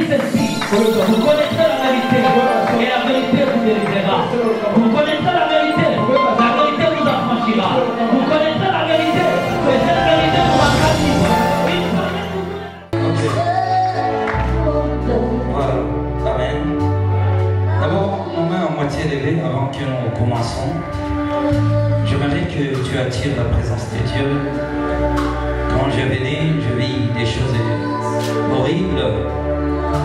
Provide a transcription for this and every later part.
ceci. Vous connaîtrez la vérité et la vérité vous délivrera. Vous connaîtrez la vérité vous affranchira. Vous connaîtrez la vérité et cette vérité vous rendra libre. Voilà, amen. D'abord, nos mains en moitié levées avant que nous commençons. J'aimerais que tu attires la présence de Dieu. Quand je venais, je vis des choses horribles.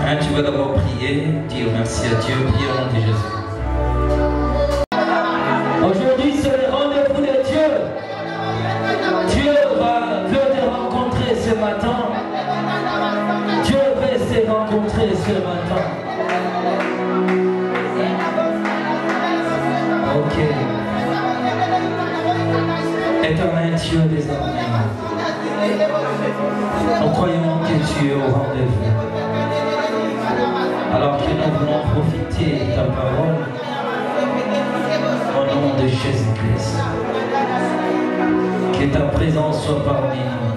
Hein, tu vas d'abord prier, dire merci à Dieu, prier au nom de Jésus. Aujourd'hui, c'est le rendez-vous de Dieu. Dieu veut te rencontrer ce matin. Dieu veut te rencontrer ce matin. Ok. Éternel Dieu des armées, nous croyons que tu es au rendez-vous. Alors que nous voulons profiter de ta parole, au nom de Jésus-Christ. Que ta présence soit parmi nous.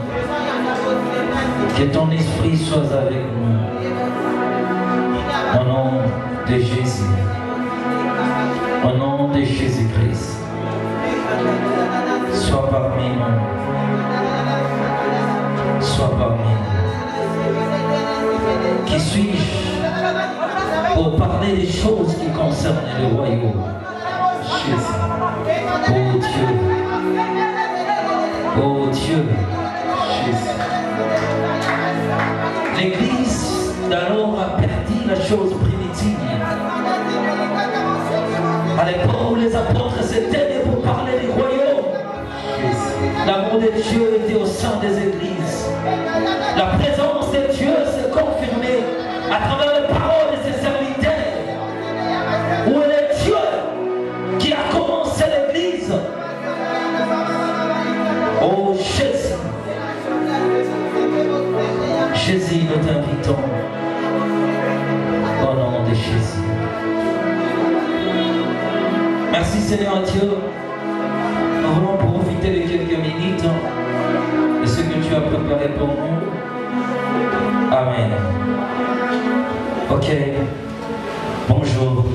Que ton esprit soit avec nous. Au nom de Jésus. Au nom de Jésus-Christ. Sois parmi nous. Sois parmi nous. Qui suis-je pour parler des choses qui concernent le royaume? Jésus. Oh Dieu. Oh Dieu. Jésus. L'Église d'alors a perdu la chose primitive. À l'époque où les apôtres s'étaient pour parler du royaume, l'amour de Dieu était au sein des églises. La présence de Dieu s'est confirmée à travers les paroles de ses serviteurs. Où est Dieu qui a commencé l'église? Oh Jésus. Jésus, nous t'invitons au nom de Jésus. Merci Seigneur Dieu. Nous voulons profiter de quelques minutes de ce que tu as préparé pour nous. Amen. Ok. Bonjour.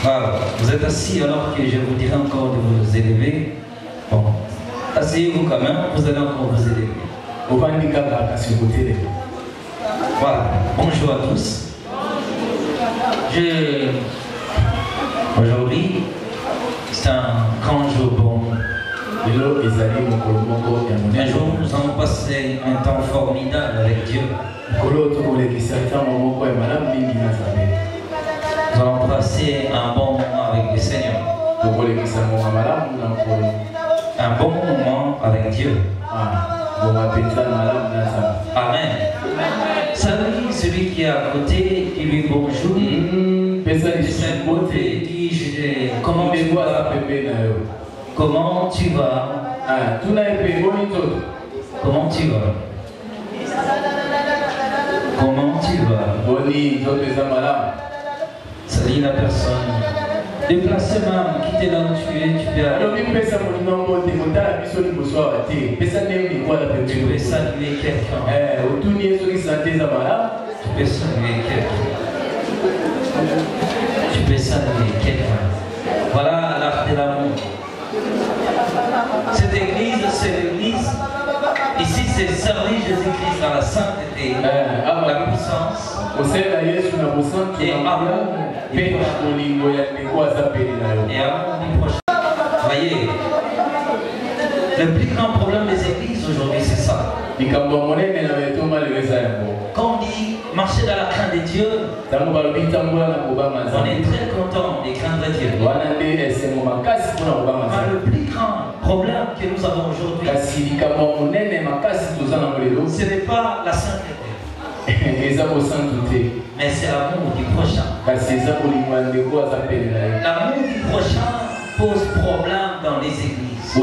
Voilà. Vous êtes assis alors que je vous dirai encore de vous élever. Bon. Asseyez-vous quand même, vous allez encore vous élever. Voilà. Bonjour à tous. Aujourd'hui, c'est un grand jour pour nous. Un jour, nous allons passer un temps formidable avec Dieu. Nous allons passer un bon moment avec le Seigneur. Un bon moment avec Dieu. Amen. Salut celui qui est à côté, qui lui bonjour. Comment tu vas? Comment tu vas? Comment tu vas? Comment tu vas? Salut la personne. Déplacement, quittez là où tu es, tu peux aller. Tu peux saluer quelqu'un. Tu peux saluer quelqu'un. Tu peux saluer quelqu'un. Voilà l'art de l'amour. Cette église, c'est l'église. Ici, c'est servir Jésus-Christ dans la sainteté, la puissance et amour. Et amour du prochain. Voyez, le plus grand problème des églises aujourd'hui, c'est ça. Quand on dit marcher dans la crainte de Dieu, on est très content de craindre Dieu. Mais le plus grand problème que nous avons aujourd'hui, ce n'est pas la sainteté. Mais c'est l'amour du prochain. L'amour du prochain pose problème dans les églises. Quand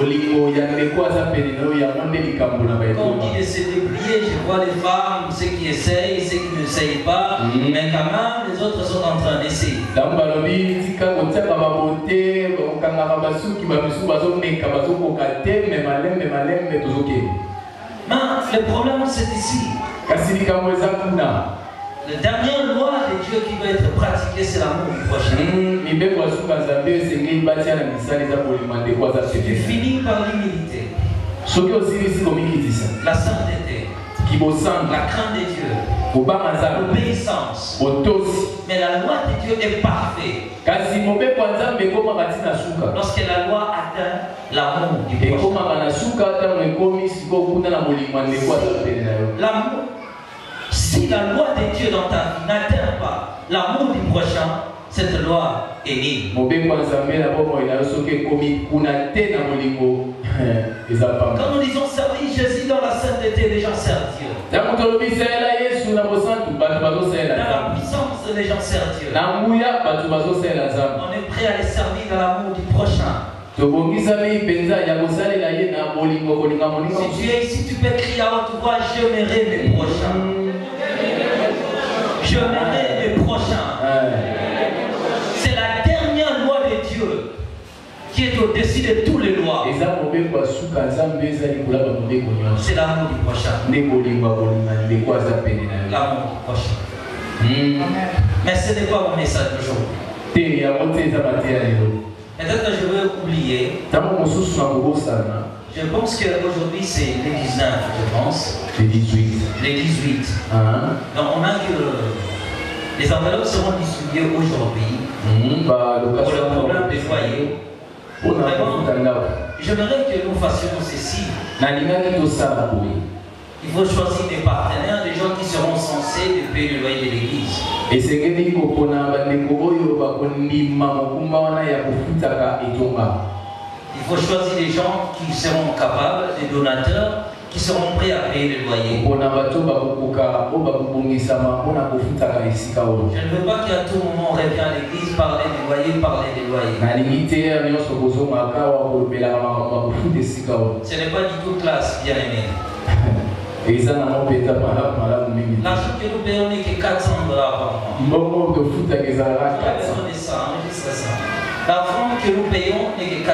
on dit de se déplier, je vois les femmes, ceux qui essayent, ceux qui n'essayent pas, mais quand même les autres sont en train d'essayer. Mais le problème c'est ici. La dernière loi de Dieu qui va être pratiquée, c'est l'amour du prochain. Tu finis par l'humilité, la sainteté, la crainte de Dieu, l'obéissance. Mais la loi de Dieu est parfaite lorsque la loi atteint l'amour du prochain. L'amour. Si la loi de Dieu dans ta vie n'atteint pas l'amour du prochain, cette loi est nulle. Quand nous disons servir Jésus dans la sainteté, les gens servent Dieu. Dans la puissance, les gens servent Dieu. On est prêt à les servir dans l'amour du prochain. Si tu es ici, tu peux crier à haute voix, je m'aimerai mes prochains. Je m'aimerai mes prochains. C'est la dernière loi de Dieu qui est au-dessus de toutes les lois. C'est l'amour du prochain. L'amour du prochain. Mais ce n'est pas mon message aujourd'hui. Peut-être que je vais oublier. Je pense qu'aujourd'hui c'est les 19, je pense. Les 18. Les 18. Donc on a que les enveloppes seront distribuées aujourd'hui pour le problème des foyers. J'aimerais que nous fassions ceci. Il faut choisir des partenaires, des gens qui seront censés de payer le loyer de l'église. Il faut choisir des gens qui seront capables, des donateurs, qui seront prêts à payer le loyer. Je ne veux pas qu'à tout moment on revienne à l'église, parler des loyers, parler des loyers. Ce n'est pas du tout classe, bien aimé. L'argent que nous payons n'est que $400 par mois. L'argent que nous payons n'est que $400.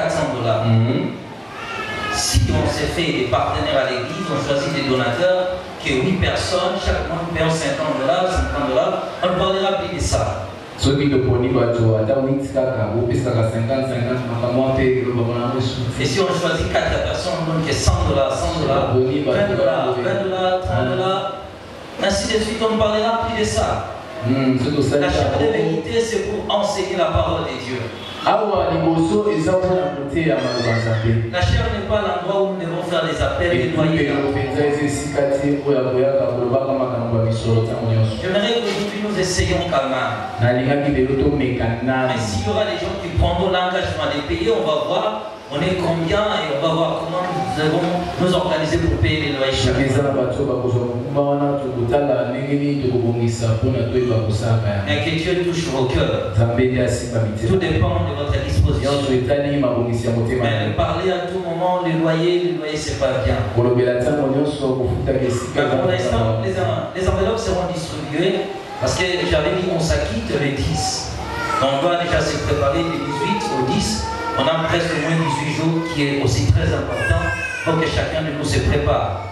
Si on s'est fait des partenaires à l'église, on choisit des donateurs, qui est 8 personnes, chaque mois nous payons $50, $50, on ne parlera plus de ça. Et si on choisit 4 personnes, on donne que $100, $100, $20, $20, $30, ainsi de suite, on ne parlera plus de ça. La chaire de vérité, c'est pour enseigner la parole de Dieu. La chair n'est pas l'endroit où nous devons faire des appels et nettoyer. J'aimerais qu'aujourd'hui nous essayions quand même. Mais s'il y aura des gens qui prendront l'engagement de payer, on va voir on est combien et on va voir comment nous devons nous organiser pour payer les loyers. Il y a que Dieu touche vos cœurs. Tout dépend de votre disposition. Mais parler à tout moment, les loyers c'est pas bien. Pour l'instant, les enveloppes seront distribuées parce que j'avais dit on s'acquitte le 10. Donc on doit déjà se préparer du 18 au 10. On a presque moins de 18 jours qui est aussi très important pour que chacun de nous se prépare.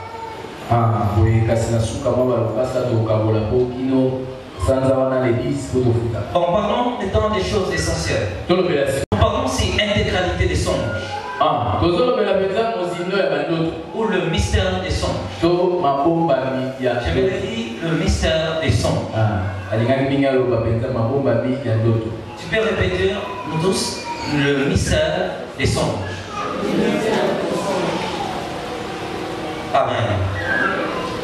En parlant étant des choses essentielles. En parlant aussi intégralité des songes. Ou le mystère des songes. Je vais dire le mystère des songes. Tu peux répéter, nous tous, le mystère des songes. Amen.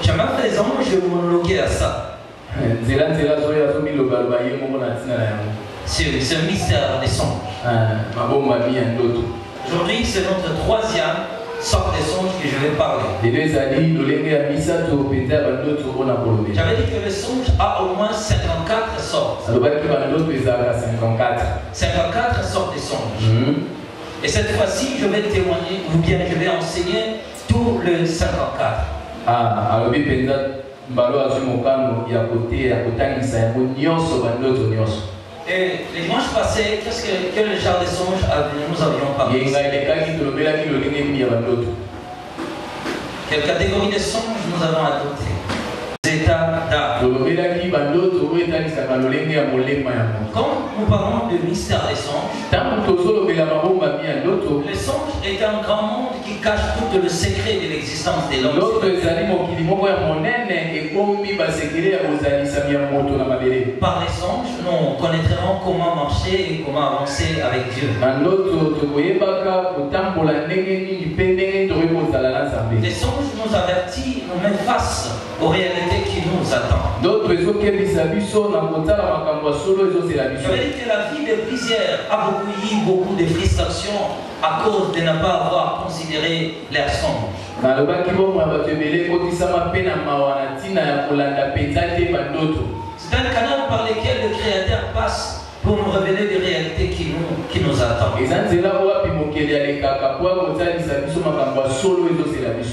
Jamais les anges, je vais monologuer à ça. C'est ce mystère des songes. Aujourd'hui, c'est notre troisième sorte de songe que je vais parler. J'avais dit que le songe a au moins 54 sortes. 54 sortes de songes. Et cette fois-ci, je vais témoigner, ou bien je vais enseigner tout le 54. Et les dimanches passés, quel genre de songe nous avions parlé? Quelle catégorie de songes nous avons adopté? États d'âme. Quand nous parlons de mystère des songes, les songes est un grand monde qui cache tout le secret de l'existence des hommes. Par les songes, nous connaîtrons comment marcher et comment avancer avec Dieu. Les songes nous avertissent, nous mettent face aux réalités qui nous attendent. Je veux dire que la vie de plusieurs a beaucoup de frustrations à cause de ne pas avoir considéré leurs songes. C'est un canal par lequel le Créateur passe pour nous révéler des réalités qui nous attendent.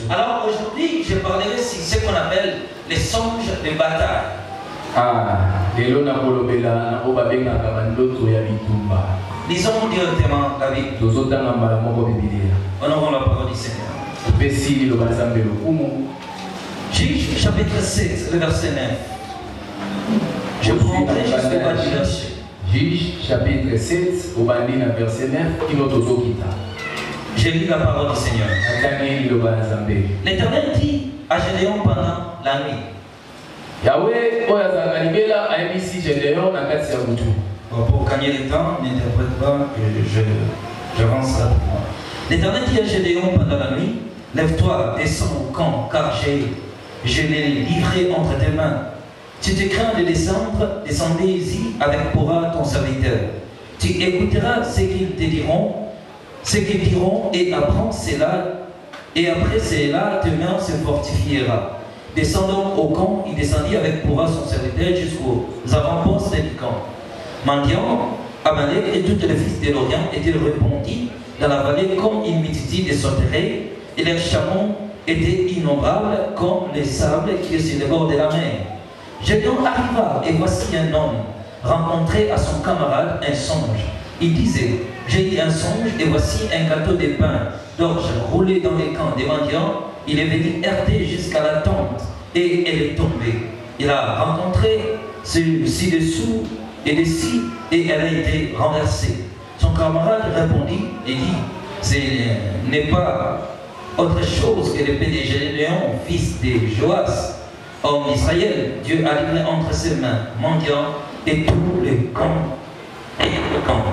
Alors aujourd'hui, je parlerai sur ce qu'on appelle les songes de bataille. Lisons directement la Bible. Honorons la parole du Seigneur. Juge chapitre 7, le verset 9. Je prendrai jusqu'au bas du verset. Juge chapitre 7, au bandit verset 9, qui notre quitta. J'ai lu la parole du Seigneur. L'Éternel dit à Gédéon pendant la nuit. Yahweh, Oyazagalibela a émis Gédéon à Katsiabutu. Pour gagner le temps, n'interprète pas que j'avance rapidement. L'Éternel dit à Gédéon pendant la nuit, lève-toi, descends au camp, car je l'ai livré entre tes mains. Tu te crains de descendre, descendez ici avec Pora ton serviteur. Tu écouteras ce qu'ils te diront, et apprends cela, et après cela, tes mains se fortifiera. Descendant au camp, il descendit avec Pora son serviteur jusqu'aux avant-postes du camp. Mendiant, Amalek et tous les fils de l'Orient étaient répandus dans la vallée comme une multitude de sauterelles, et leurs chameaux étaient innombrables comme les sables qui sont sur le bord de la mer. Gédéon arriva, et voici un homme rencontré à son camarade un songe. Il disait, j'ai eu un songe, et voici un gâteau de pain d'orge roulé dans les camps des mendiants. Il est venu heurter jusqu'à la tente, et elle est tombée. Il a rencontré ci-dessous et d'ici, et elle a été renversée. Son camarade répondit et dit, ce n'est pas autre chose que l'épée de Gédéon, fils de Joas, homme d'Israël. Dieu a livré entre ses mains mendiants et tous les camps et le camp.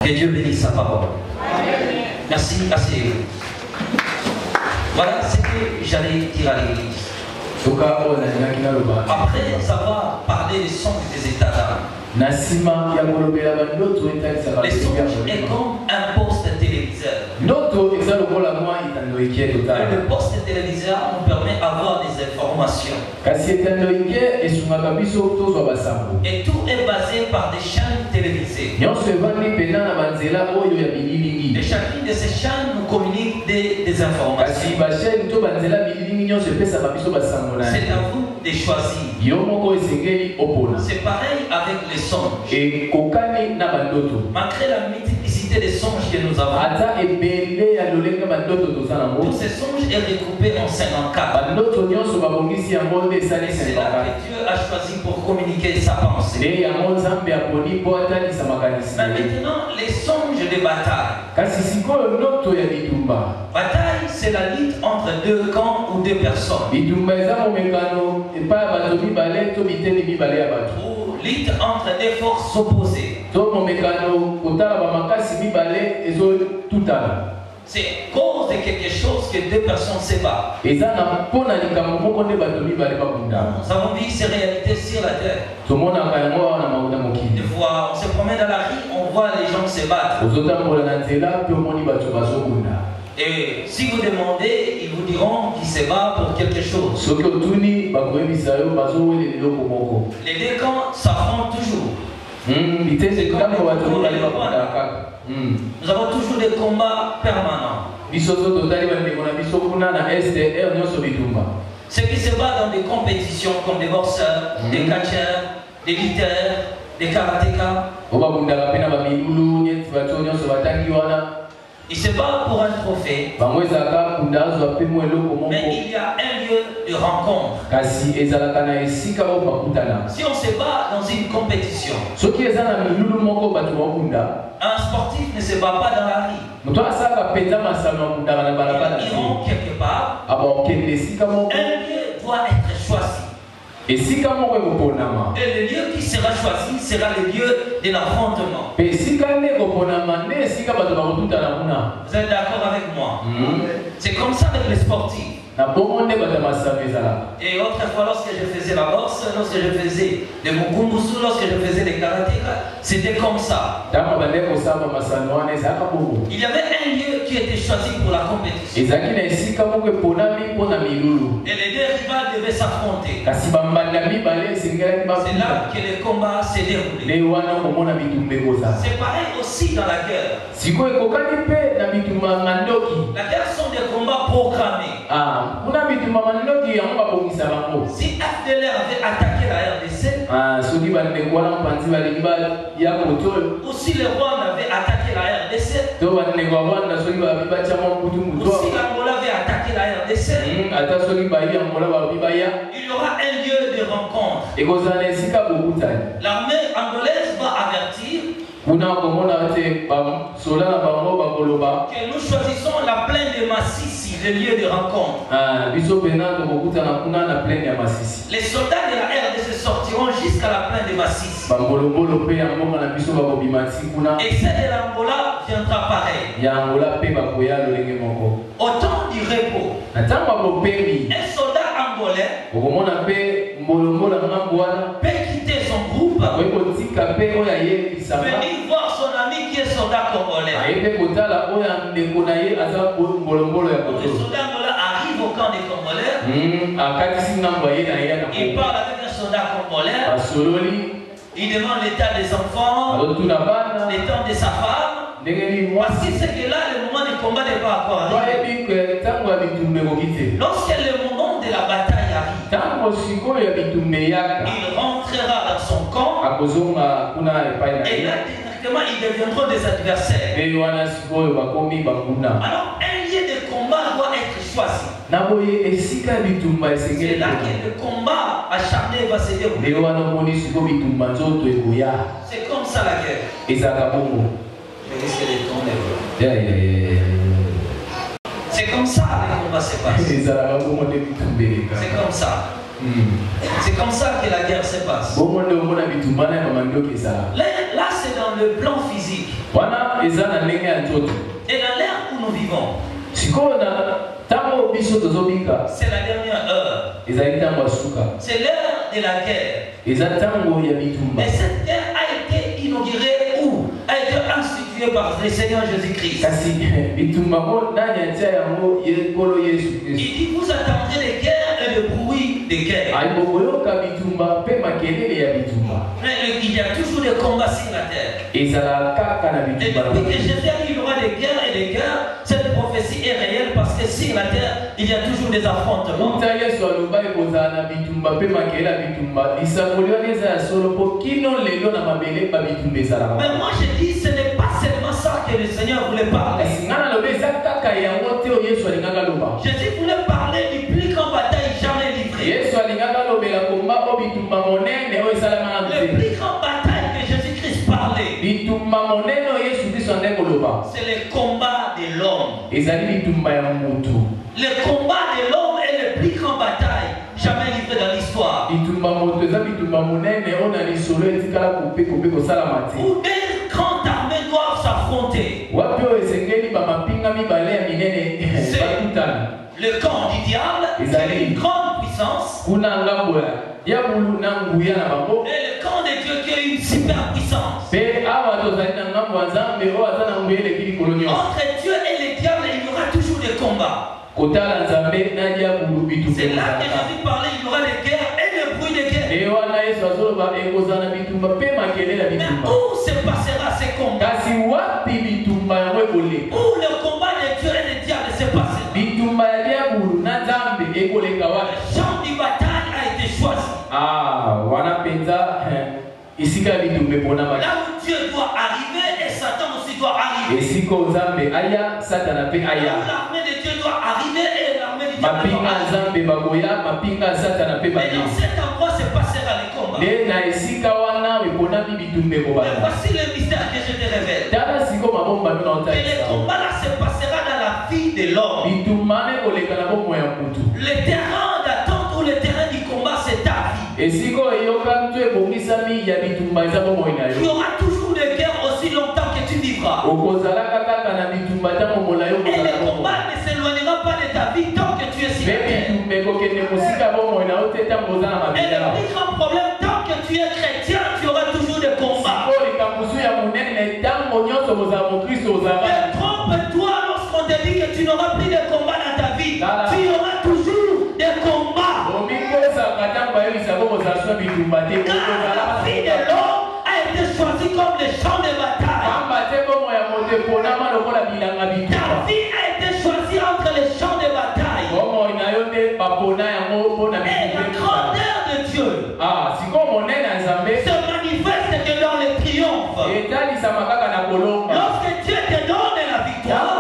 Que Dieu bénisse sa parole. Amen. Merci, assez. Voilà ce que j'allais dire à l'église. Après avoir parlé des songes des états d'âme, les songes est comme un poste téléviseur. Le poste téléviseur nous permet d'avoir des informations. Et tout est basé par des chaînes télévisées. Et chacune de ces chaînes nous communique des informations. C'est à vous de choisir. C'est pareil avec les songes. Malgré la multiplicité des songes que nous avons, tous ces songes sont recoupés en 54. C'est là que Dieu a choisi pour communiquer sa pensée. Maintenant, les songes de bataille. Bataille, c'est la lutte entre deux camps ou deux personnes. Ou lutte entre deux forces opposées. C'est cause de quelque chose que deux personnes se battent. Nous avons vu ces réalités sur la terre. Des fois, on se promène dans la rue, on voit les gens se battre. Et si vous demandez, ils vous diront qu'ils se battent pour quelque chose. Les deux camps s'affrontent toujours. Nous avons toujours des combats permanents. Ceux qui se battent dans des compétitions comme des boxeurs, des catcheurs, des lutteurs, des karatékas. Il se bat pour un trophée. Mais il y a un lieu de rencontre. Si on se bat dans une compétition, un sportif ne se bat pas dans la rue. Ils iront quelque part. Un lieu doit être choisi. Et le lieu qui sera choisi sera le lieu de l'affrontement. Vous êtes d'accord avec moi? C'est comme ça avec les sportifs. Et autrefois, lorsque je faisais la boxe, lorsque je faisais le mukumbusu, lorsque je faisais les karatéka, c'était comme ça. Il y avait un lieu qui était choisi pour la compétition. Et les deux rivales devaient s'affronter. C'est là que les combats s'est déroulé. C'est pareil aussi dans la guerre. La guerre sont des combats programmés. Si FDLR avait attaqué la RDC, ou si le Rwanda avait attaqué la RDC, ou si l'Angola avait attaqué la RDC, il y aura un lieu de rencontre. L'armée angolaise va avertir que nous choisissons la plaine de Massissi, le lieu de rencontre. Les soldats de la RDC sortiront jusqu'à la plaine de Massissi. Et celle de l'Angola viendra pareil. Au temps du repos, un soldat angolais peut quitter son groupe, venir voir son ami qui est soldat congolais. Le soldat angolais arrive au camp des Congolais. Il parle avec un soldat congolais. Il demande l'état des enfants, l'état de sa femme. Parce que c'est que là, le moment du combat n'est pas encore arrivé. Lorsque le moment de la bataille arrive, il rentrera dans son camp. Et là, directement, ils deviendront des adversaires. Alors, un lieu de combat doit être choisi. C'est là que le combat acharné va se dérouler. C'est comme ça la guerre. Je risque de tomber. C'est comme ça que le combat se passe. C'est comme ça. C'est comme ça que la guerre se passe. Là, c'est dans le plan physique. Et dans l'ère où nous vivons, c'est la dernière heure. C'est l'heure de la guerre. Et cette guerre a été inaugurée où? A été instituée par le Seigneur Jésus-Christ. Il dit, vous attendrez les guerres et le bruit des guerres. Mais il y a toujours des combats sur la terre. Et depuis que Jésus a dit qu'il y aura des guerres et des guerres, cette prophétie est réelle parce que sur la terre, il y a toujours des affrontements. Mais moi je dis, ce n'est pas seulement ça que le Seigneur voulait parler. Jésus voulait parler du plus grand bataille jamais livré. Le plus grand bataille que Jésus-Christ parlait, c'est le combat de l'homme. Le combat de l'homme est le plus grand bataille jamais livré dans l'histoire. Où deux grandes armées doivent s'affronter. C'est le camp du diable, qui est une grande puissance, et le camp de Dieu qui est une super puissance. Entre Dieu et le diable, il y aura toujours des combats. C'est là que Jésus parlait, il y aura des guerres et le bruit des guerres. Mais où se passera ces combats? Où le combat de Dieu et le diable se passera? Le champ de bataille a été choisi. Là où Dieu doit arriver et Satan aussi doit arriver. Là où l'armée de Dieu doit arriver et l'armée de Dieu doit arriver. Mais dans cet endroit se passera les combats. Mais voici le mystère que je te révèle. Que les combats là se passera dans la vie de l'homme. Le terrain d'attente ou le terrain du combat, c'est ta vie. Il y aura toujours des guerres aussi longtemps que tu vivras. Et le combat ne s'éloignera pas de ta vie tant que tu es sur terre. Et le plus grand problème, tant que tu es chrétien, tu auras toujours des combats. Trompe-toi lorsqu'on te dit que tu n'auras plus de combats dans ta vie. Tu auras toujours des combats. Car la vie de l'homme a été choisie comme le champ de bataille. Ta vie a été choisie entre les champs de bataille. Et la grandeur de Dieu se manifeste que dans le triomphe. Lorsque Dieu te donne la victoire,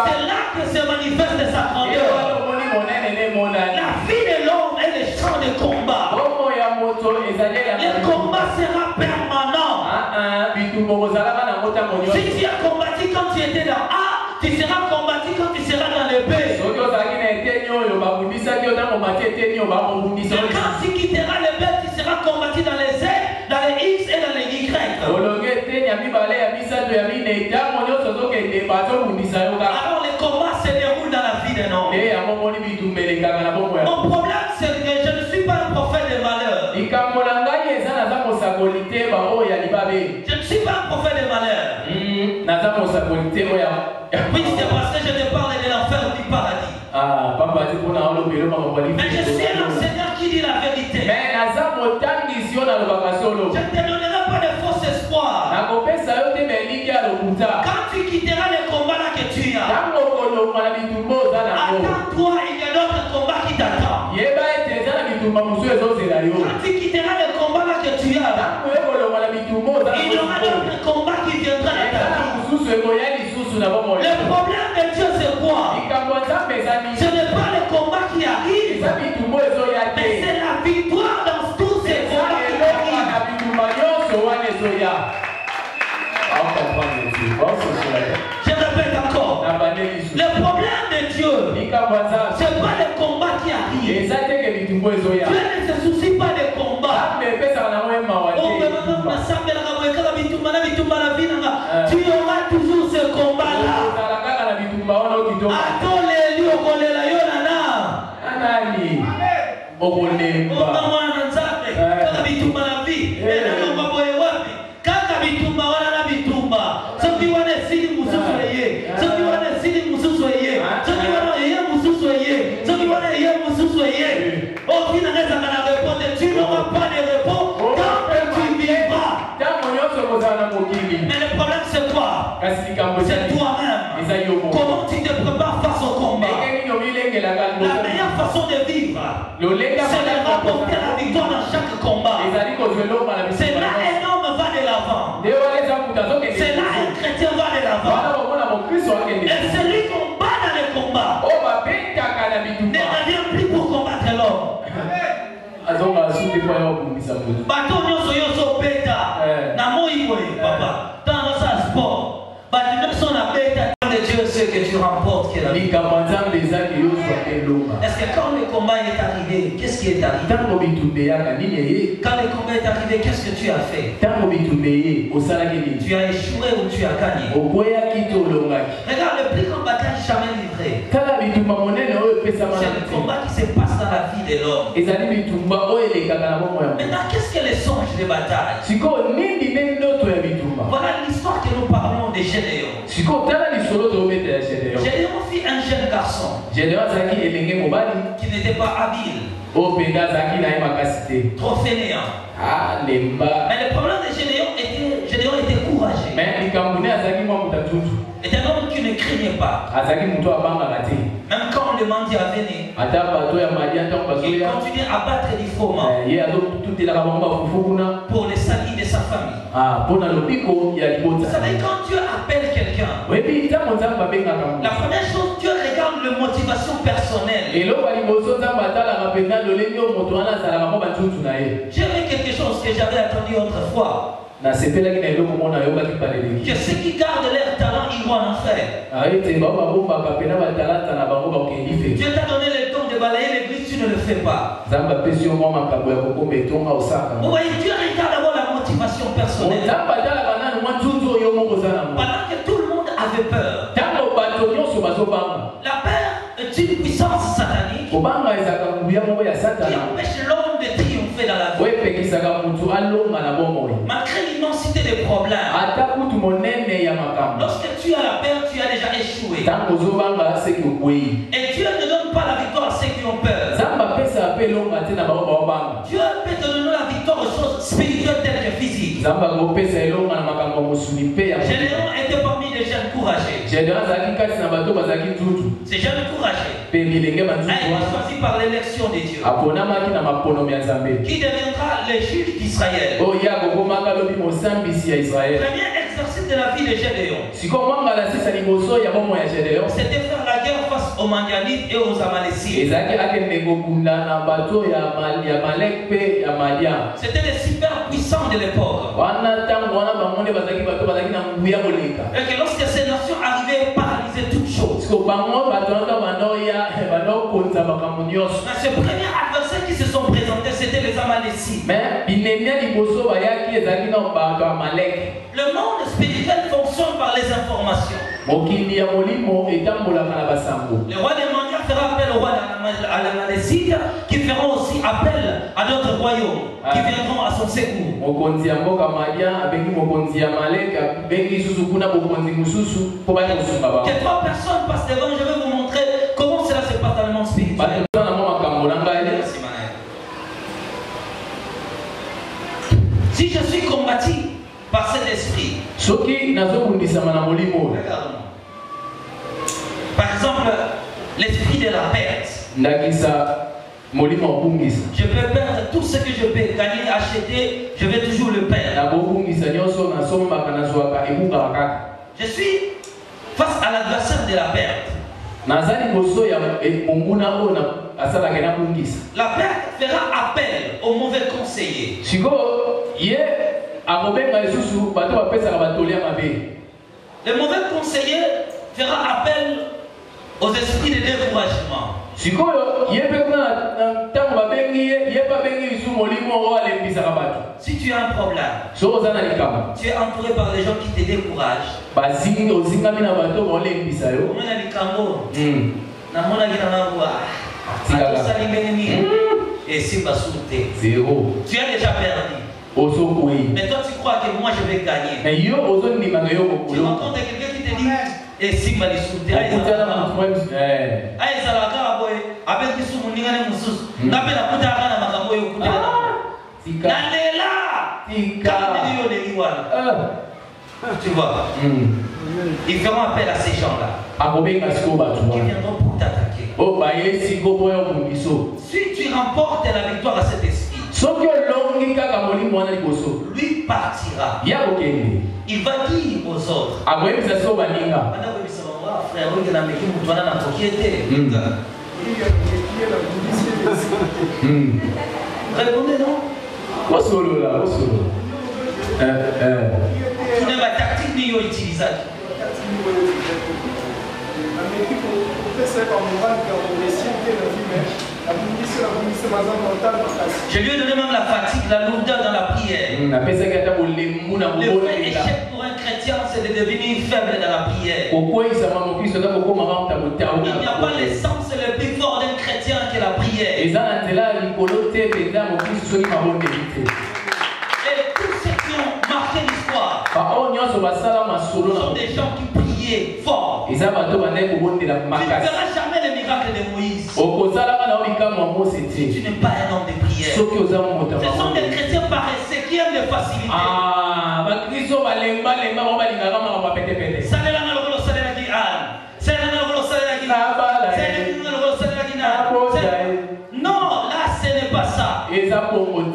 c'est là que se manifeste sa grandeur. La vie de l'homme est le champ de combat. Le combat sera permanent. Si tu as combattu quand tu étais dans A, tu seras combattu quand tu seras dans le B. Et quand tu quitteras le B, tu seras combattu dans les Z, dans les X et dans les Y. Alors le combat se déroule dans la vie d'un homme. Mon problème c'est que je ne suis pas un prophète de malheur. Je ne suis pas un prophète de malheur. Oui, c'est parce que je te parle de l'enfer ou du paradis. Mais je suis un enseignant qui dit la vérité. Je ne te donnerai pas de faux espoirs. Quand tu quitteras les combats là que tu as, attends-toi, il y a d'autres combats qui t'attendent. Quand tu quitteras les combats là que tu as, il y aura d'autres combats qui viendront dans ta vie. Le problème de Dieu c'est quoi? Ce n'est pas le combat qui arrive, mais c'est la victoire dans tous ces combats qui arrivent. Je répète encore, le problème de Dieu, c'est pas le combat qui arrive. Dieu ne se soucie pas des combats. Tu auras toujours ce combat-là. Attends les lieux, on les la yonana. Tu n'auras pas de repos tant que tu vivras. Mais le problème c'est quoi? C'est toi-même. Comment tu te prépares face au combat? La meilleure façon de vivre, c'est de rapporter la victoire dans chaque combat. C'est là un homme va de l'avant. C'est là un chrétien va de l'avant. Et celui qu'on bat dans le combat ne revient plus pour combattre l'homme. Bateau nyonso yoso beta na moiwe papa dans sa sport bateau nyonso na beta de Dieu ce que tu remportes qui est la vie. Est-ce que quand le combat est arrivé, qu'est-ce qui est arrivé? Quand le combat est arrivé, qu'est-ce que tu as fait? Tu as échoué ou tu as gagné? Regarde, le plus grand bataille jamais livré, c'est le combat qui se passe dans la vie de l'homme. Maintenant, qu'est-ce que les songes de bataille? Voilà l'histoire que nous parlons de Gédéon. Gédéon fut un jeune garçon qui n'était pas habile, trop fainéant. Mais le problème de Gédéon était courageux. C'est un homme qui qui ne craignait pas. Même quand le mendiant venait, il continuait à battre les froment pour le salut de sa famille. Vous savez, quand Dieu appelle quelqu'un, la première chose, Dieu regarde la motivation personnelle. J'ai vu quelque chose que j'avais entendu autrefois. Que ceux qui gardent leur talent, ils vont en enfer. Dieu t'a donné le temps de balayer l'église, tu ne le fais pas. Vous voyez, Dieu regarde d'abord la motivation personnelle. Pendant que tout le monde avait peur. La peur est une puissance satanique qui empêche l'homme de triompher dans la vie. Malgré l'immensité des problèmes, lorsque tu as la peur, tu as déjà échoué. Et Dieu ne donne pas la victoire à ceux qui ont peur. Dieu peut te donner la victoire aux choses spirituelles telles que physiques. Gédéon était parmi les jeunes courageux. Ces jeunes courageux a été choisi par l'élection de Dieu, qui deviendra le juge d'Israël. Premier exercice de la vie de Gédéon, c'était faire la guerre face aux Madianites et aux Amalécites. C'était des super puissants de l'époque. Et que lorsque ces nations arrivaient, paralysaient toutes choses. Ce premier adversaire qui se sont présentés, c'était les Amalécites. Le monde spirituel fonctionne par les informations. Le roi des Madian fera appel au roi d'Amalécites, qui feront aussi appel à d'autres royaumes qui viendront à son secours. Que trois personnes passent devant, je vais vous montrer comment cela se passe dans le monde spirituel. Si je suis combattu par cet esprit, regarde-moi. Par exemple, l'esprit de la perte. Je peux perdre tout ce que je peux gagner, acheter, je vais toujours le perdre. Je suis face à l'adversaire de la perte. La perte fera appel aux mauvais conseillers. Le mauvais conseiller fera appel aux esprits de découragement. Si tu as un problème, tu es entouré par les gens qui te découragent. Et si tu as déjà perdu. Mais toi tu crois que moi je vais gagner. Tu rencontres quelqu'un qui te dit et si tu as tu vois, ils feront appel à ces gens-là qui viendront pour t'attaquer. Si tu remportes la victoire à cet esprit, lui partira. Il va dire aux autres, répondez non? Tu n'as pas tactique ni utilisation. Je lui ai donné même la fatigue, la lourdeur dans la prière. Le vrai échec pour un chrétien, c'est de devenir faible dans la prière. Il n'y a pas l'essence le plus fort d'un chrétien que la prière. Et tous ceux qui ont marqué l'histoire sont des gens qui priaient fort. Tu ne verras jamais le miracle de Moïse. Si tu n'es pas un homme de prière. Ce sont des chrétiens paresseux qui aiment les facilités.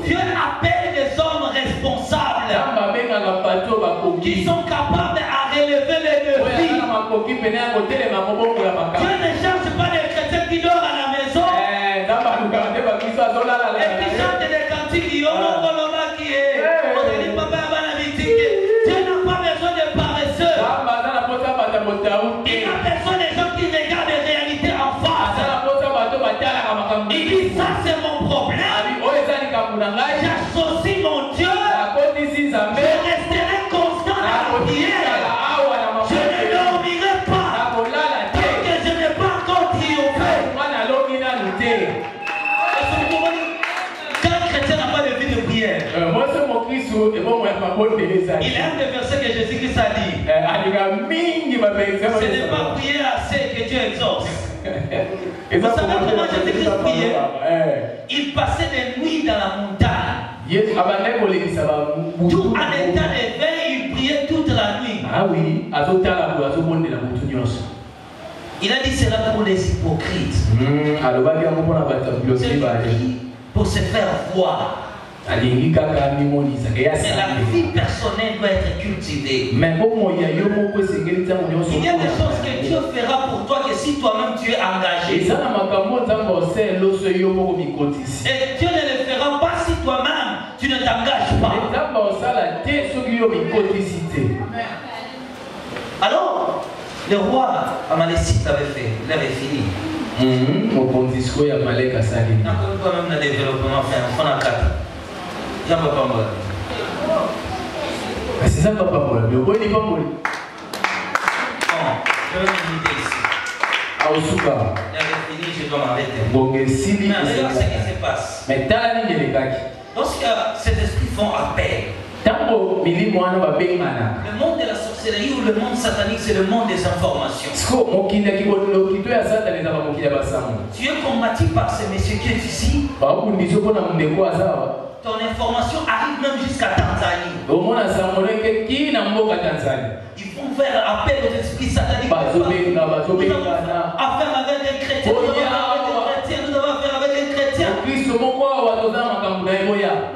Dieu appelle des hommes responsables qui sont capables à relever les défis. Dieu ne cherche pas des chrétiens qui dorment à la maison et qui chantent des cantiques. Dieu n'a pas besoin de paresseux. Il a besoin des gens qui regardent les réalités en face. Il dit ça c'est mon problème. J'associe mon Dieu. Je resterai constant à la prière. Je ne dormirai pas tant que je n'ai pas encore triomphé. Quand un chrétien n'a pas de vie de prière, il aime le verset que Jésus-Christ a dit. Ce n'est pas prier assez que Dieu exauce. Vous savez comment Jésus-Christ priait? Il passait des nuits dans la montagne. Tout en état d'éveil, il priait toute la nuit. Il a dit cela pour les hypocrites. C'est pour se faire voir. Mais la vie personnelle doit être cultivée. Il y a des choses que Dieu fera pour toi que si toi-même tu es engagé. Et Dieu ne le fera pas si toi-même tu ne t'engages pas. Alors, le roi Amalécite l'avait fait, il avait fini. Encore même le développement fait un fond à 4. C'est ça, papa. Je vais m'imiter ici. Il avait fini, je dois m'arrêter. Mais regarde ce qui se passe. Lorsque ces esprits font appel, le monde de la sorcellerie ou le monde satanique, c'est le monde des informations. Tu es combattu par ces messieurs qui est ici. Ton information arrive même jusqu'à Tanzanie. Ils vont faire appel aux esprits sataniques. Nous avons affaire avec des chrétiens. Nous avons affaire avec des chrétiens.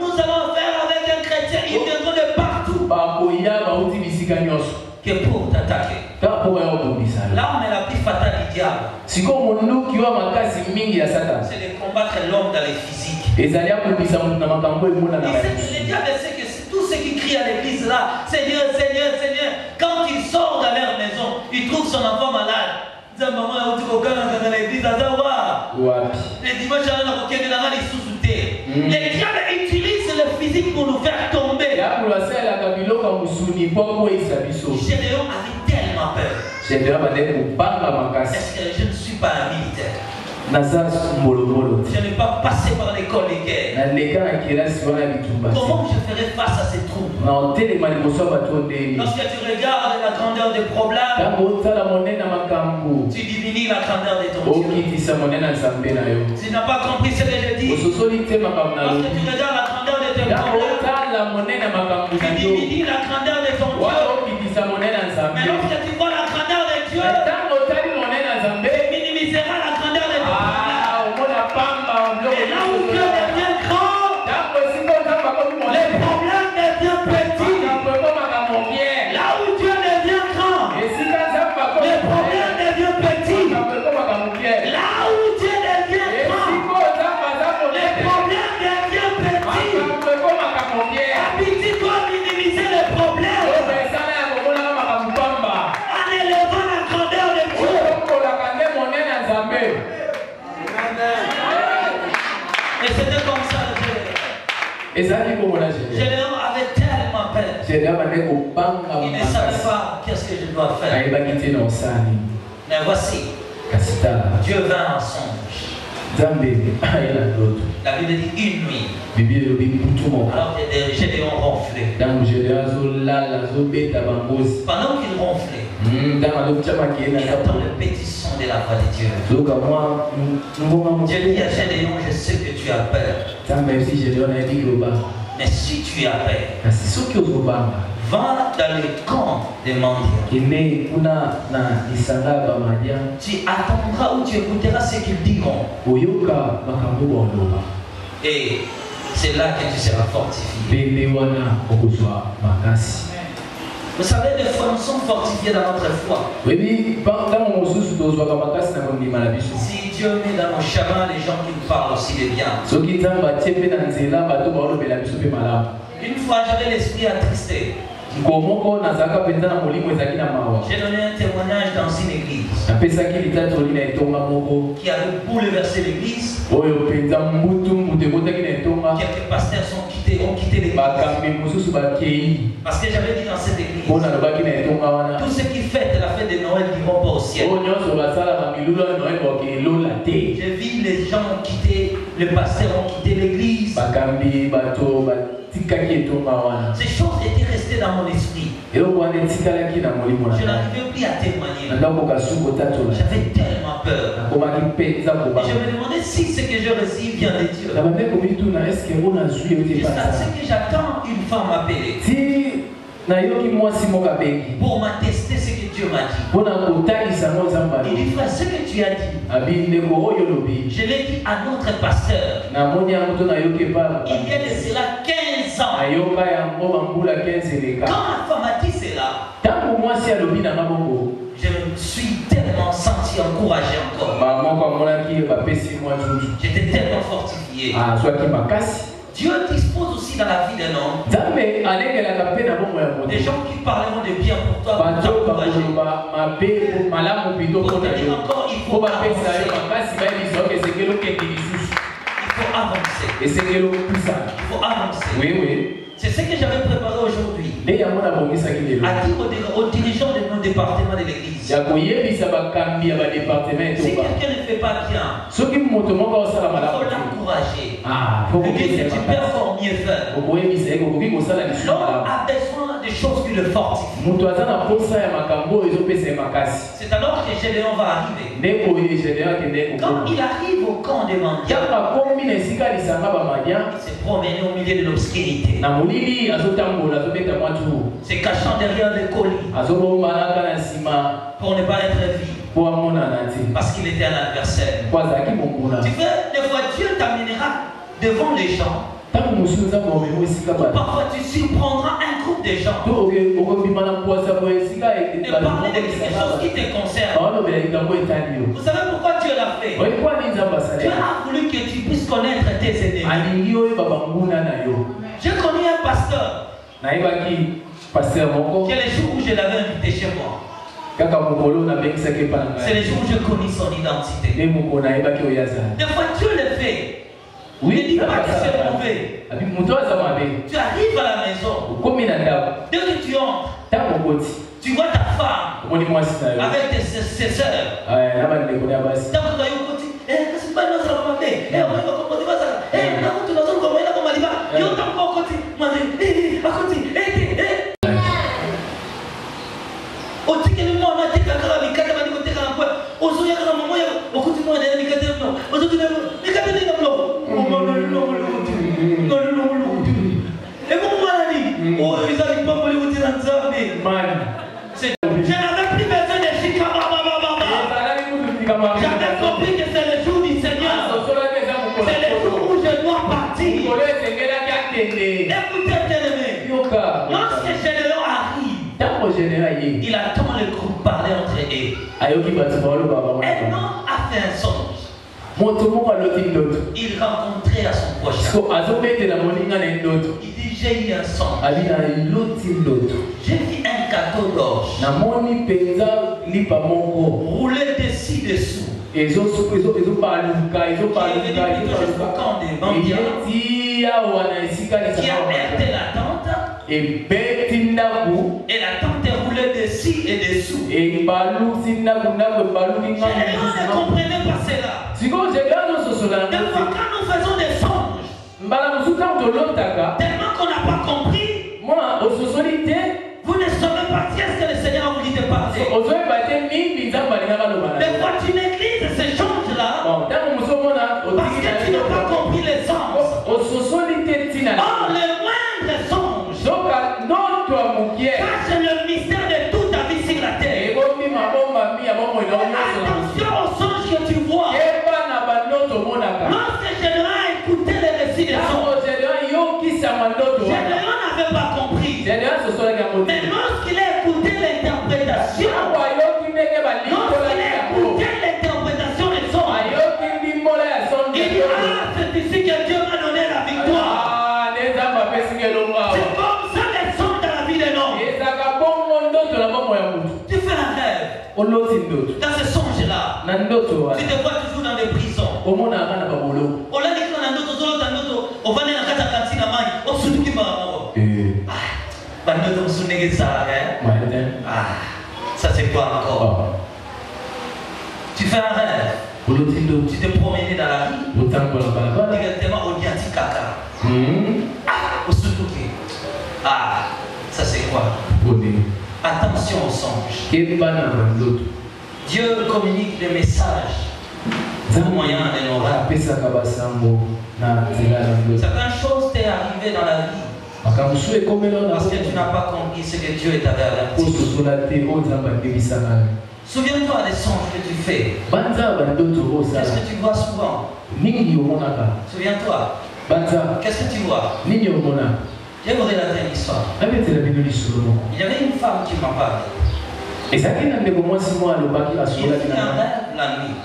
Nous avons affaire avec un chrétien. Ils viendront de partout. Que pour t'attaquer. L'arme la plus fatale du diable, c'est de combattre l'homme dans les physiques. Le diable sait que tout ce qui crie à l'église là, Seigneur, Seigneur, Seigneur, quand il sort de leur maison, il trouve son enfant malade. Il dit maman, on dit qu'on dans l'église, les dimanches, on a les sous-soutés. Le diable utilise le physique pour nous faire tomber. Gédéon avait tellement peur. Est-ce que je ne suis pas un militaire? Je n'ai pas passé par l'école de guerre. Comment je ferai face à ces troupes? Lorsque tu regardes la grandeur des problèmes, tu diminues la grandeur de ton Dieu. Tu n'as pas compris ce que je dis. Lorsque tu regardes la grandeur de tes problèmes, tu diminues la grandeur de ton Dieu. Mais lorsque tu vois la grandeur de Dieu, tu minimiseras la grandeur de ton Dieu. Et là où Dieu devient grand, les problèmes deviennent petits. Là où Dieu devient grand, les problèmes deviennent petits. Là où Dieu devient grand, les problèmes deviennent petits. Habitue-toi à minimiser les problèmes en élevant la grandeur de Dieu. Et c'était comme ça. Gédéon avait tellement peur. Il ne savait pas qu'est-ce que je dois faire. Mais voici, Dieu vint en songe. La Bible dit une nuit. Alors que Gédéon ronflait. Pendant qu'il ronflait, il entend le petit son de la voix de Dieu. Dieu dit à Gédéon, je sais que tu as peur. Mais si tu as peur, va dans le camp des mendiants. Tu attendras ou tu écouteras ce qu'ils diront. Et c'est là que tu seras fortifié. Vous savez, des fois, nous sommes fortifiés dans notre foi. Si Dieu met dans nos chemins les gens qui nous parlent aussi de bien. Une fois, j'avais l'esprit attristé. J'ai donné un témoignage dans une église qui avait bouleversé l'église. Quelques pasteurs ont quitté l'église. Parce que j'avais dit dans cette église, tous ceux qui fêtent la fête de Noël ne vont pas au ciel. J'ai vu les gens ont quitté, les pasteurs ont quitté l'église. Ces choses étaient restées dans mon esprit. Je n'arrivais plus à témoigner. J'avais tellement peur. Et je me demandais si ce que je reçus vient de Dieu. Jusqu'à ce que j'attends une femme m'appeler pour m'attester ce que Dieu m'a dit. Il dit, frère, ce que tu as dit, je l'ai dit à notre pasteur. Il y a de cela 15 ans. Quand ma femme a dit cela, je me suis tellement senti encouragé encore. J'étais tellement fortifié. Dieu dispose aussi dans la vie d'un homme des gens qui parleront de bien pour toi, pour t'encourager. Pour te dire encore, il faut avancer. Il faut avancer. Oui, oui. C'est ce que j'avais préparé aujourd'hui. À dire aux dirigeants de nos départements de l'église. Si quelqu'un ne fait pas bien, il faut l'encourager. Lui dire que tu peux encore mieux faire. L'homme a besoin des choses qui le fortifient. C'est alors que Gédéon va arriver. Quand il arrive au camp des mendiants, il s'est promené au milieu de l'obscurité. C'est cachant derrière les colis pour ne pas être vu. Parce qu'il était un adversaire. Tu veux, des fois Dieu t'amènera devant les gens. Parfois tu surprendras un groupe de gens de parler de quelque chose qui te concerne. Vous savez pourquoi Dieu l'a fait? Dieu a voulu que tu puisses connaître tes ennemis. J'ai connu un pasteur qui est le jour où je l'avais invité chez moi. C'est le jour où je connais son identité. Des fois Dieu le fait. Oui, ne dis pas que c'est mauvais. Tu arrives à la maison. Dès que tu entres, tu vois ta femme avec ses soeurs. Je n'avais plus besoin de Shikama. J'avais compris que c'est le jour du Seigneur. C'est le jour où je dois partir. Écoutez, bien-aimés, lorsque Gédéon arrive, il attend le groupe parler entre eux. Un homme a fait un songe. Il rencontrait à son prochain. Il dit, j'ai eu un songe. J'ai vu un gâteau d'orge roulé dessus-dessous. Qui est venu jusqu'au camp des mendiants, qui a heurté la tente. Et la tente est roulée dessus et dessous. Gédéon ne comprenait pas cela. Des fois, quand nous faisons des songes, tellement qu'on n'a pas compris, vous ne saurez pas ce que le Seigneur a voulu te parler. Des fois, tu négliges ces songes-là parce que tu n'as pas compris les songes. Oh, le moindre songe cache le mystère de toute ta vie sur la terre. Attention aux songes que tu vois. Lorsque Gédéon a écouté les récits des songes, Dans ce songe-là, tu te vois toujours dans des prisons. On l'a dit que dans d'autres, on va aller dans la cantine à main, on se dit qu'il va avoir. Ça c'est quoi encore? Tu fais un rêve. Tu te promènes dans la vie. Directement au Niati Kaka. Au Sutuki. Ça c'est quoi? Attention aux songes. Dieu communique des messages au moyen de nos rêves. Certaines choses t'est arrivées dans la vie parce que tu n'as pas compris ce que Dieu t'avait averti. Souviens-toi des songes que tu fais. Qu'est-ce que tu vois souvent? Souviens-toi. Qu'est-ce que tu vois? Je vais vous relater une histoire. Il y avait une femme qui m'a parlé. Il fit un rêve la nuit.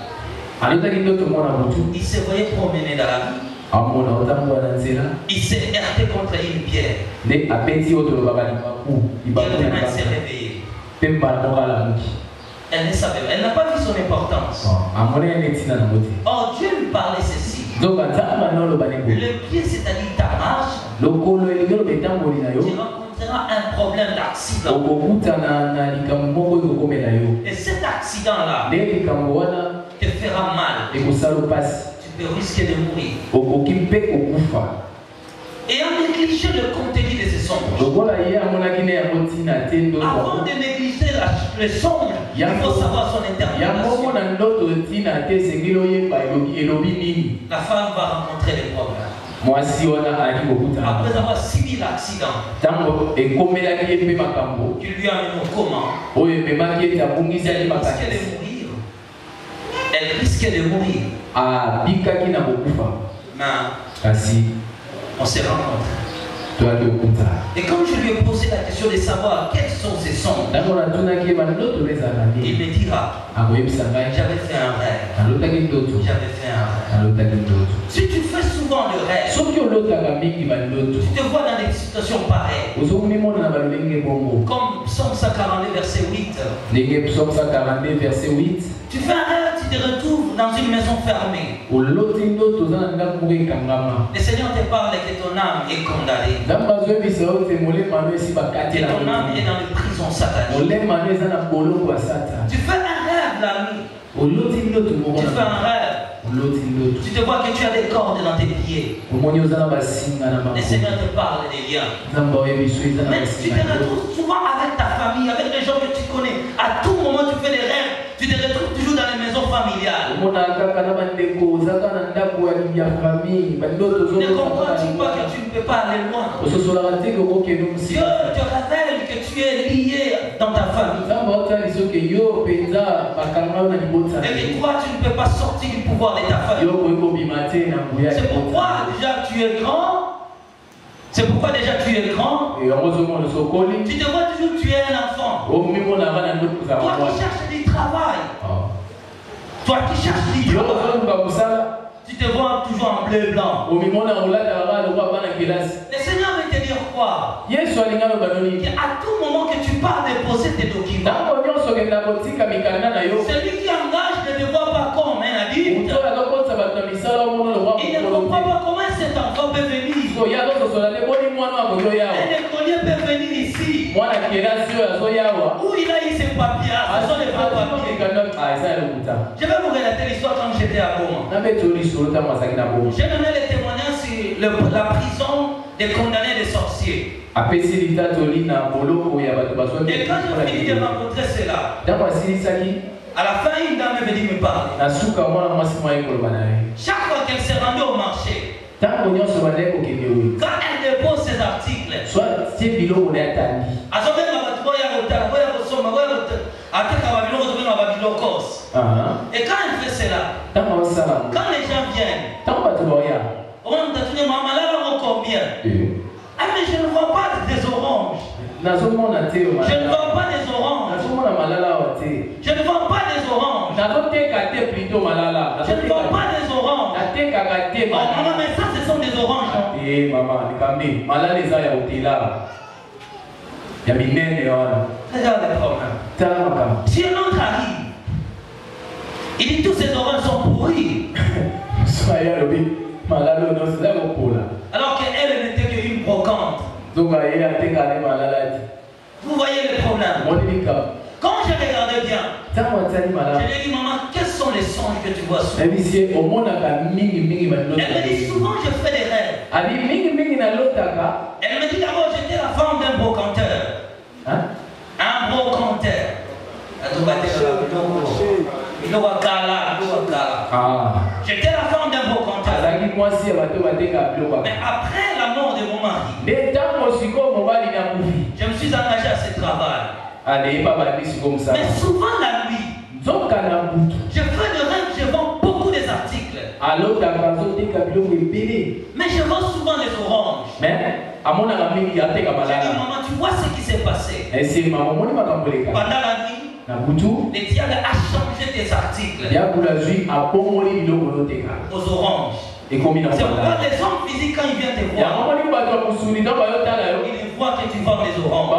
Il se voyait promener dans la vie. Il s'est heurté contre une pierre. Et elle s'est réveillée. Elle ne savait pas. Elle n'a pas vu son importance. Or Dieu lui parlait ceci. Le pied, c'est-à-dire ta marche, tu rencontreras un problème d'accident. Et cet accident-là te fera mal. Tu peux risquer de mourir. Et en négligeant le contenu de ces songes, avant de négliger le songe, il faut savoir son interprétation. La femme va rencontrer des problèmes. Après avoir subi l'accident, qui lui a amené au coma, elle risquait de mourir. Mais on s'est rencontrés. Et quand je lui ai posé la question de savoir quels sont ces songes, il me dira, j'avais fait un rêve. J'avais fait un rêve. Si tu fais souvent le rêve, tu te vois dans des situations pareilles. Comme Psaume 142 verset 8. Tu fais un rêve, tu te retrouves dans une maison fermée. Le Seigneur te parle que ton âme est condamnée. Et ton âme est dans une prison satanique. Tu fais un rêve la nuit. Tu fais un rêve. Tu te vois que tu as des cordes dans tes pieds. Le Seigneur te parle des liens. Mais tu te retrouves souvent avec ta famille, avec les gens que tu connais. À tout moment, tu fais des rêves. Tu te retrouves toujours dans les maisons familiales. Ne comprends-tu pas que tu ne peux pas aller loin? Dieu te révèle que tu es lié dans ta famille. Et que toi, tu ne peux pas sortir du pouvoir de ta famille. C'est pourquoi déjà tu es grand. C'est pourquoi déjà tu es grand. Tu te vois toujours tu es un enfant. Toi qui cherches du travail. Toi qui cherches du travail. Tu te vois toujours en bleu et blanc. Le Seigneur veut te dire quoi? À tout moment que tu pars déposer tes documents, celui qui engage ne te voit pas comme un adulte. Il ne comprend pas comment cet enfant peut venir. Un écolier peut venir ici. Où il a eu ses papiers? Ce sont les vrais papiers. Je vais vous relater l'histoire quand j'étais à Goma. J'ai donné le témoignage sur la prison des condamnés des sorciers. Et quand j'ai fini de rencontrer cela, à la fin, une dame est venue me parler. Chaque fois qu'elle s'est rendue au marché, quand elle dépose ses articles, et quand elle fait cela, quand les gens viennent, on te dit maman là combien? Ah mais je ne vois pas des oranges. Je ne vois pas des oranges. Je ne vois pas des oranges. Je ne vois pas des oranges. Oh, maman, mais ça ce sont des oranges. Eh maman, Regarde le problème. Si un autre arrive, Il dit tous ces oranges sont pourris. Alors qu'elle n'était qu'une brocante. Vous voyez le problème. Quand je regardais bien, je lui ai dit, maman, quels sont les songes que tu vois souvent? Elle me dit, souvent je fais des rêves. Elle me dit, d'abord, j'étais la femme d'un brocanteur. Hein? Un brocanteur. J'étais la femme d'un brocanteur. Mais après la mort de mon mari, je me suis engagé à ce travail. Mais souvent la nuit, je fais de rêve, je vends beaucoup des articles. Mais je vends souvent les oranges. J'ai dit, maman, tu vois ce qui s'est passé? Pendant la nuit, le diable a changé tes articles aux oranges. C'est pourquoi les hommes physiques, quand ils viennent te voir, ils voient que tu vends des oranges.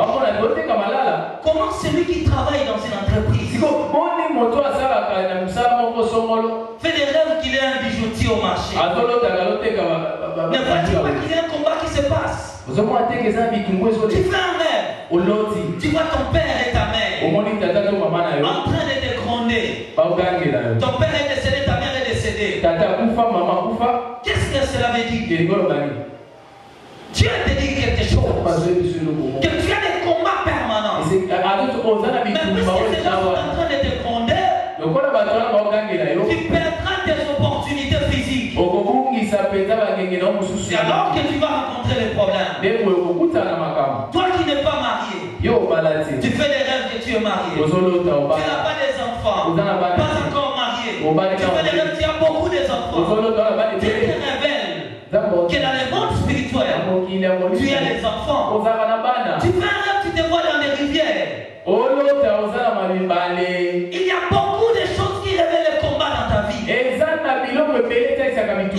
Comment celui qui travaille dans une entreprise fait des rêves qu'il est un bijoutier au marché? Ne vois-tu pas qu'il y a un combat qui se passe? Tu fais un rêve, tu vois ton père et ta mère en train de te gronder. Ton père est décédé, ta mère est décédée. Qu'est-ce que cela veut dire? Dieu te dit quelque chose, que tu as des combats permanents. Mais puisque ces gens sont en train de te gronder, tu perdras tes opportunités physiques. C'est alors que tu vas rencontrer les problèmes. Toi qui n'es pas marié, tu fais des rêves que tu es marié. Tu n'as pas des enfants, pas encore marié. Tu fais des rêves, tu as beaucoup d'enfants. Tu te révèles que dans le monde spirituel, tu as des enfants. Tu fais un rêve, tu te vois dans les rivières. Il y a beaucoup de choses qui révèlent le combat dans ta vie. Il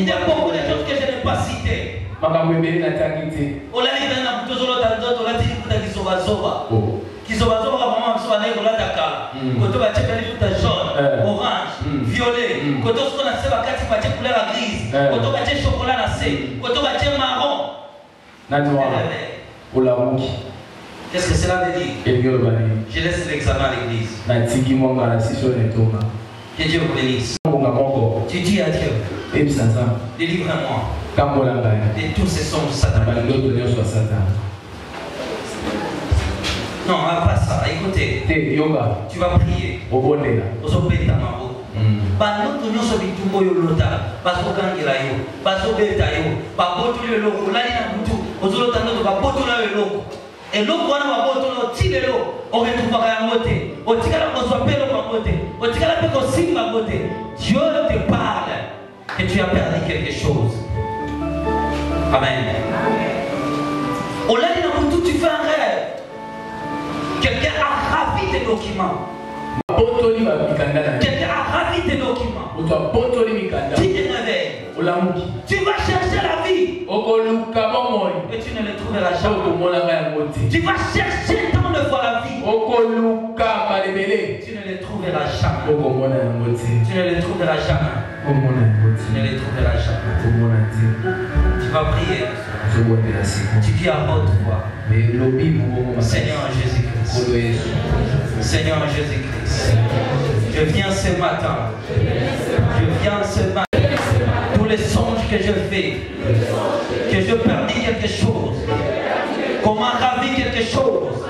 y a beaucoup de choses que je n'ai pas citées. Orange, violet, couleur grise, chocolat marron. Qu'est-ce que cela veut dire? Je laisse l'examen à l'église. Que Dieu vous bénisse. Tu dis à Dieu, délivre-moi de tous ces songes sataniques. Non, pas ça. Écoutez, tu vas prier. Banoto nyonso bitumbo yo lota bazokangela yo bazobeta yo babotoli eloko olali na butu ozolota ndoto babotola yo eloko eloko wana babotola otilelo oretrouvaka yango te otikala kozwa mpe eloko yango te otikala mpe kosimba yango te. Dieu te parle que tu as perdu quelque chose. Amen. Olali na butu, tu fais un rêve, quelqu'un a ravi tes documents. Quelqu'un a ravi tes documents. Tu te réveilles. Tu vas chercher la vie. Et tu ne le trouveras jamais. Tu vas chercher tant de fois la vie. Tu ne le trouveras jamais. Tu ne le trouveras jamais. Tu ne le trouveras jamais. Tu vas prier. Tu dis à haute voix, Seigneur Jésus-Christ. Seigneur Jésus-Christ, je viens ce matin. Je viens ce matin. Tous les songes que je fais, que je perdis quelque chose, qu'on m'a ravi quelque chose,